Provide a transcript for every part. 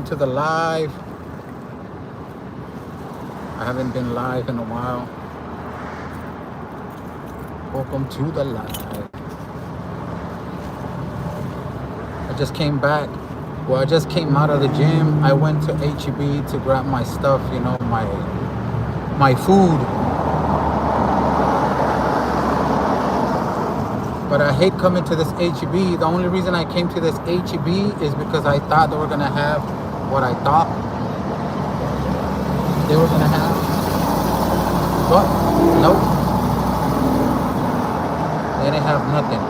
welcome to the live. I haven't been live in a while. Welcome to the live. I just came back. Well, I just came out of the gym. I went to HEB to grab my stuff, my food. But I hate coming to this HEB. The only reason I came to this HEB is because I thought they were gonna have what I thought they were gonna have. But nope. They didn't have nothing.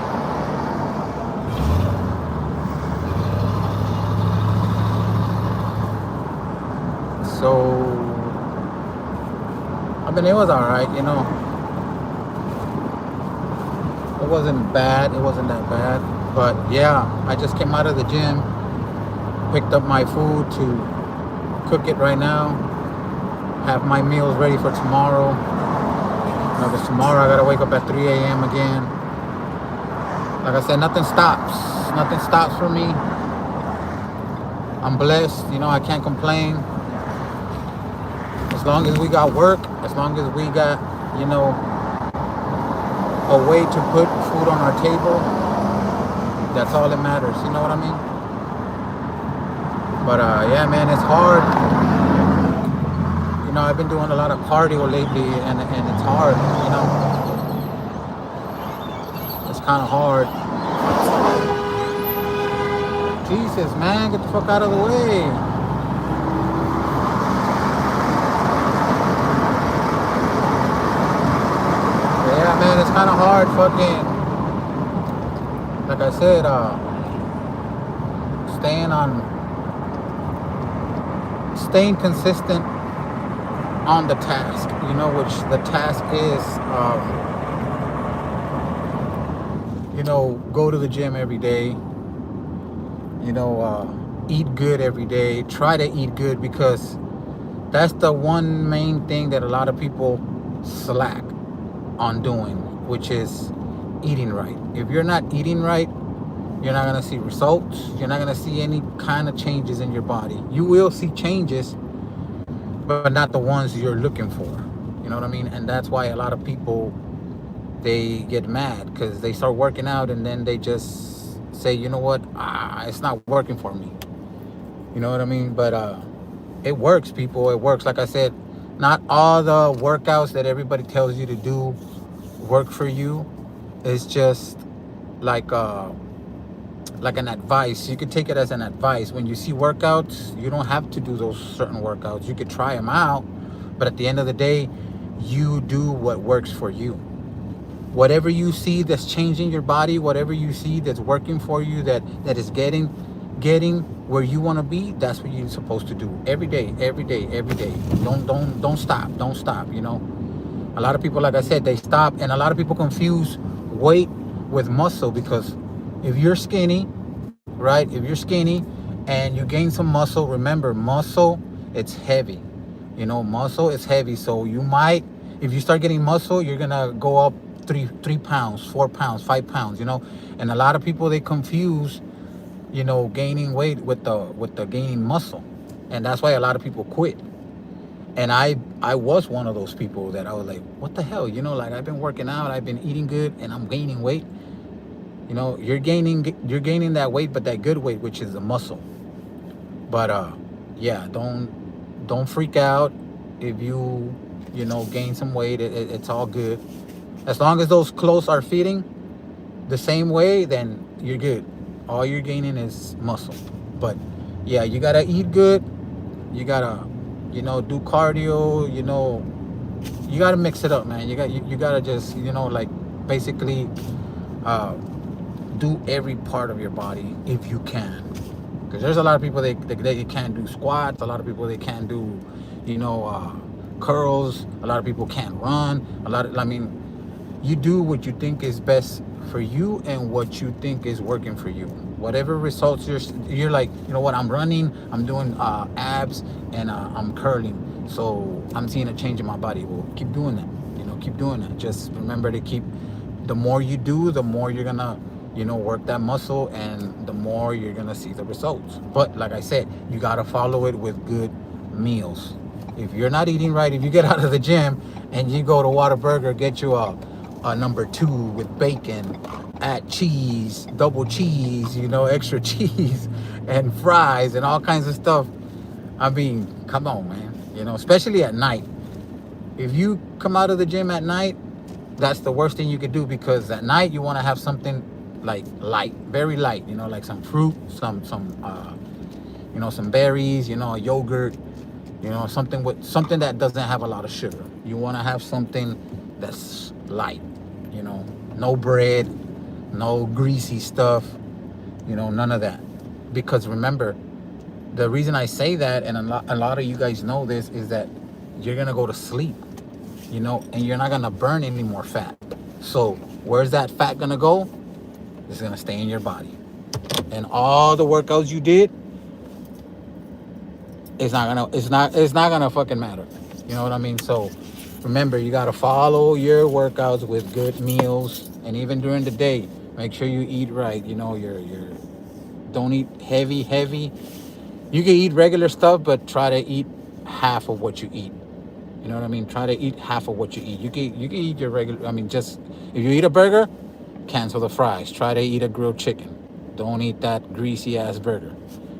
So I mean, it was alright, It wasn't bad. It wasn't that bad. But yeah, I just came out of the gym, picked up my food to cook it right now, have my meals ready for tomorrow. Because tomorrow I gotta wake up at 3 a.m. again. Like I said, nothing stops. Nothing stops for me. I'm blessed. I can't complain. As long as we got work, as long as we got, a way to put food on our table, that's all that matters. You know what I mean? But yeah, man, it's hard. I've been doing a lot of cardio lately, and it's hard. It's kind of hard. Jesus, man, get the fuck out of the way. Yeah, man, it's kind of hard. Fucking, like I said, staying consistent on the task, which the task is, go to the gym every day, eat good every day, try to eat good, because that's the one main thing that a lot of people slack on doing, which is eating right. If you're not eating right, you're not going to see results. You're not going to see any kind of changes in your body. You will see changes, but not the ones you're looking for. You know what I mean? And that's why a lot of people, they get mad because they start working out and then they just say, you know what, it's not working for me. You know what I mean? But it works, people. It works. Like I said, not all the workouts that everybody tells you to do work for you. It's just like an advice. You could take it as an advice. When you see workouts, you don't have to do those certain workouts. You could try them out, but at the end of the day, you do what works for you. Whatever you see that's changing your body, whatever you see that's working for you, that is getting where you want to be, that's what you're supposed to do every day, every day, every day. Don't stop. A lot of people, like I said, they stop, and a lot of people confuse weight with muscle, because if you're skinny, right? If you're skinny and you gain some muscle, remember, muscle, it's heavy. Muscle is heavy. So you might, if you start getting muscle, you're gonna go up 3 pounds, 4 pounds, 5 pounds. And a lot of people, they confuse, gaining weight with the gaining muscle, and that's why a lot of people quit. And I was one of those people that I was like, what the hell? Like, I've been working out, I've been eating good, and I'm gaining weight. You're gaining that weight, but that good weight, which is the muscle. But yeah, don't freak out if you gain some weight. It's all good. As long as those clothes are fitting the same way, then you're good. All you're gaining is muscle. But yeah, you gotta eat good. You gotta do cardio. You gotta mix it up, man. You gotta just like, basically do every part of your body if you can, because there's a lot of people they can't do squats. A lot of people, they can't do curls. A lot of people can't run. You do what you think is best for you and what you think is working for you. Whatever results you're like, what, I'm running, I'm doing abs, and I'm curling, so I'm seeing a change in my body. Well, keep doing that. Keep doing that. Just remember to keep, the more you do, the more you're gonna work that muscle, and the more you're gonna see the results. But like I said, you gotta follow it with good meals. If you're not eating right, if you get out of the gym and you go to Whataburger, get you a number two with bacon, add cheese, double cheese, extra cheese, and fries and all kinds of stuff. I mean, come on, man. Especially at night. If you come out of the gym at night, that's the worst thing you could do, because at night you want to have something like light, very light, like some fruit, some berries, a yogurt, something that doesn't have a lot of sugar. You want to have something that's light, no bread, no greasy stuff, none of that. Because remember, the reason I say that, and a lot of you guys know this, is that you're gonna go to sleep, and you're not gonna burn any more fat. So where's that fat gonna go? It's gonna stay in your body, and all the workouts you did, it's not gonna fucking matter. You know what I mean? So remember, you gotta follow your workouts with good meals, and even during the day, make sure you eat right. Your don't eat heavy. You can eat regular stuff, but try to eat half of what you eat. You know what I mean? Try to eat half of what you eat. You can eat your regular. I mean, just if you eat a burger, cancel the fries. Try to eat a grilled chicken. Don't eat that greasy ass burger.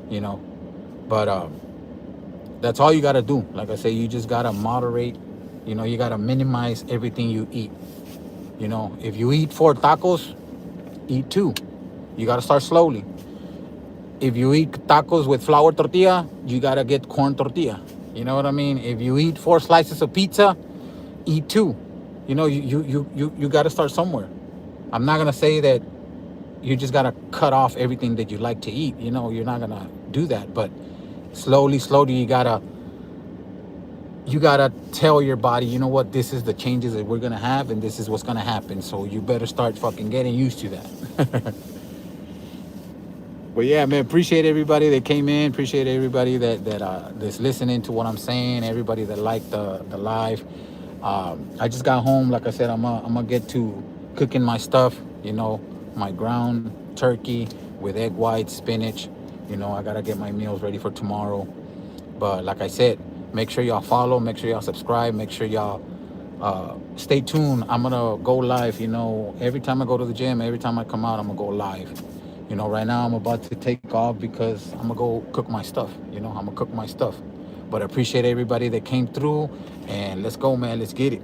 You know, but that's all you gotta do. Like I say, you just gotta moderate. You gotta minimize everything you eat. If you eat 4 tacos, eat 2. You gotta start slowly. If you eat tacos with flour tortilla, you gotta get corn tortilla. You know what I mean? If you eat 4 slices of pizza, eat 2. You gotta start somewhere. I'm not gonna say that you just gotta cut off everything that you like to eat. You're not gonna do that. But slowly, you gotta tell your body, you know what, this is the changes that we're gonna have, and this is what's gonna happen. So you better start fucking getting used to that. But yeah, man, appreciate everybody that came in. Appreciate everybody that's listening to what I'm saying. Everybody that liked the live. I just got home. Like I said, I'm gonna get to cooking my stuff. My ground turkey with egg whites, spinach. I gotta get my meals ready for tomorrow. But like I said, make sure y'all follow. Make sure y'all subscribe. Make sure y'all stay tuned. I'm gonna go live. Every time I go to the gym, every time I come out, I'm gonna go live. Right now I'm about to take off because I'm gonna go cook my stuff. I'm gonna cook my stuff. But I appreciate everybody that came through, and let's go, man. Let's get it.